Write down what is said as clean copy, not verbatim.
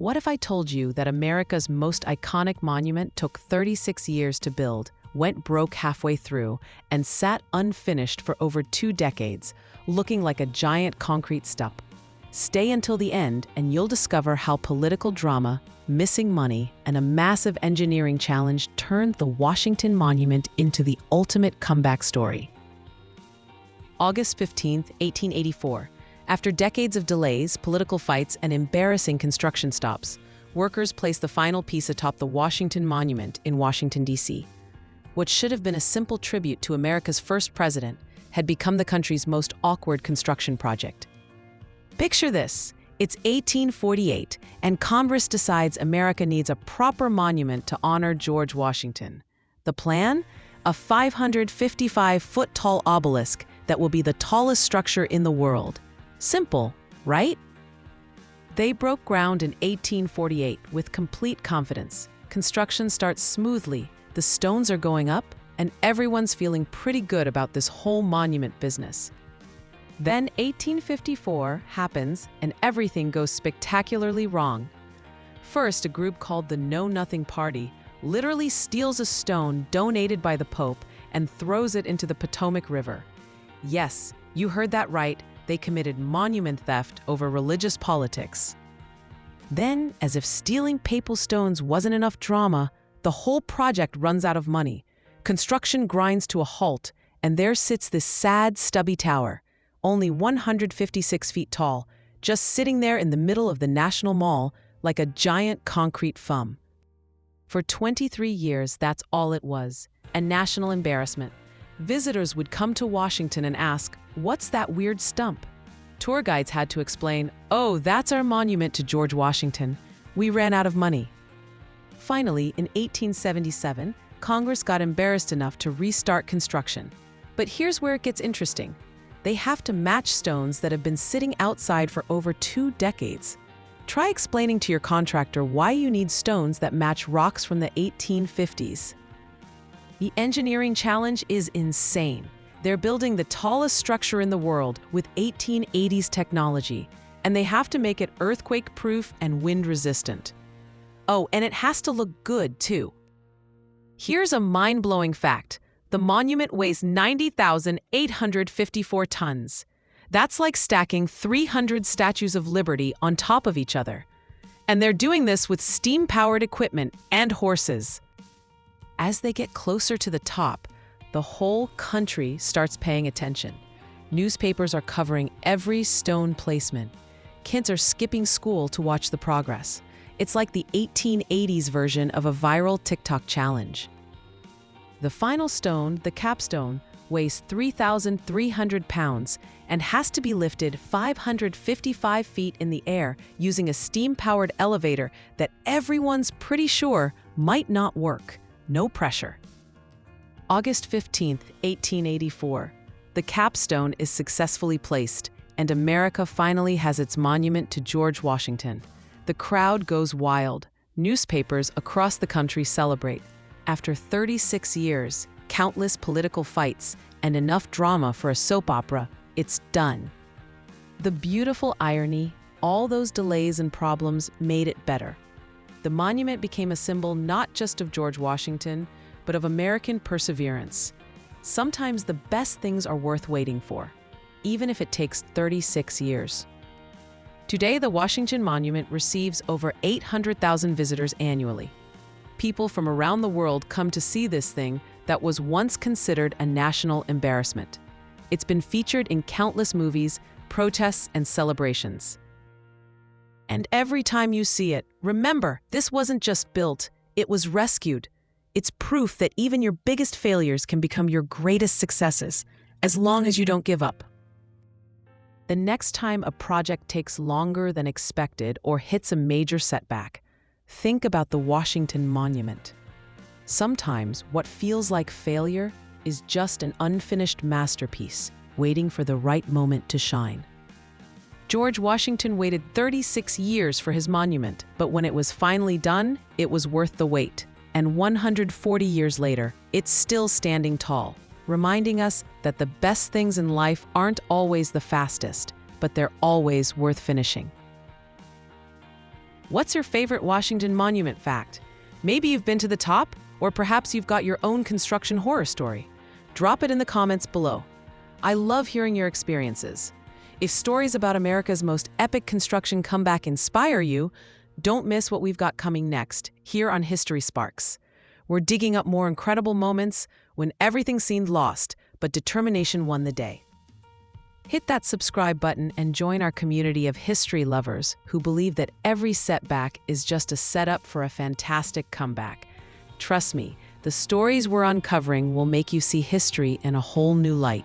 What if I told you that America's most iconic monument took 36 years to build, went broke halfway through, and sat unfinished for over 2 decades, looking like a giant concrete stump? Stay until the end and you'll discover how political drama, missing money, and a massive engineering challenge turned the Washington Monument into the ultimate comeback story. August 15, 1884. After decades of delays, political fights, and embarrassing construction stops, workers placed the final piece atop the Washington Monument in Washington, D.C. What should have been a simple tribute to America's first president had become the country's most awkward construction project. Picture this. It's 1848, and Congress decides America needs a proper monument to honor George Washington. The plan? A 555-foot-tall obelisk that will be the tallest structure in the world. Simple, right? They broke ground in 1848 with complete confidence. Construction starts smoothly, the stones are going up, and everyone's feeling pretty good about this whole monument business. Then 1854 happens, and everything goes spectacularly wrong. First, a group called the Know Nothing Party literally steals a stone donated by the Pope and throws it into the Potomac River. Yes, you heard that right. They committed monument theft over religious politics. Then, as if stealing papal stones wasn't enough drama, the whole project runs out of money. Construction grinds to a halt, and there sits this sad, stubby tower, only 156 feet tall, just sitting there in the middle of the National Mall like a giant concrete thumb. For 23 years, that's all it was, a national embarrassment. Visitors would come to Washington and ask, "What's that weird stump?" Tour guides had to explain, "Oh, that's our monument to George Washington. We ran out of money." Finally, in 1877, Congress got embarrassed enough to restart construction. But here's where it gets interesting. They have to match stones that have been sitting outside for over 2 decades. Try explaining to your contractor why you need stones that match rocks from the 1850s. The engineering challenge is insane. They're building the tallest structure in the world with 1880s technology, and they have to make it earthquake-proof and wind-resistant. Oh, and it has to look good, too. Here's a mind-blowing fact. The monument weighs 90,854 tons. That's like stacking 300 statues of Liberty on top of each other. And they're doing this with steam-powered equipment and horses. As they get closer to the top, the whole country starts paying attention. Newspapers are covering every stone placement. Kids are skipping school to watch the progress. It's like the 1880s version of a viral TikTok challenge. The final stone, the capstone, weighs 3,300 pounds and has to be lifted 555 feet in the air using a steam-powered elevator that everyone's pretty sure might not work. No pressure. August 15, 1884. The capstone is successfully placed, and America finally has its monument to George Washington. The crowd goes wild. Newspapers across the country celebrate. After 36 years, countless political fights, and enough drama for a soap opera, it's done. The beautiful irony, all those delays and problems made it better. The monument became a symbol not just of George Washington, but of American perseverance. Sometimes the best things are worth waiting for, even if it takes 36 years. Today, the Washington Monument receives over 800,000 visitors annually. People from around the world come to see this thing that was once considered a national embarrassment. It's been featured in countless movies, protests, and celebrations. And every time you see it, remember, this wasn't just built, it was rescued. It's proof that even your biggest failures can become your greatest successes, as long as you don't give up. The next time a project takes longer than expected or hits a major setback, think about the Washington Monument. Sometimes what feels like failure is just an unfinished masterpiece, waiting for the right moment to shine. George Washington waited 36 years for his monument, but when it was finally done, it was worth the wait. And 140 years later, it's still standing tall, reminding us that the best things in life aren't always the fastest, but they're always worth finishing. What's your favorite Washington Monument fact? Maybe you've been to the top, or perhaps you've got your own construction horror story. Drop it in the comments below. I love hearing your experiences. If stories about America's most epic construction comeback inspire you, don't miss what we've got coming next, here on History Sparks. We're digging up more incredible moments when everything seemed lost, but determination won the day. Hit that subscribe button and join our community of history lovers who believe that every setback is just a setup for a fantastic comeback. Trust me, the stories we're uncovering will make you see history in a whole new light.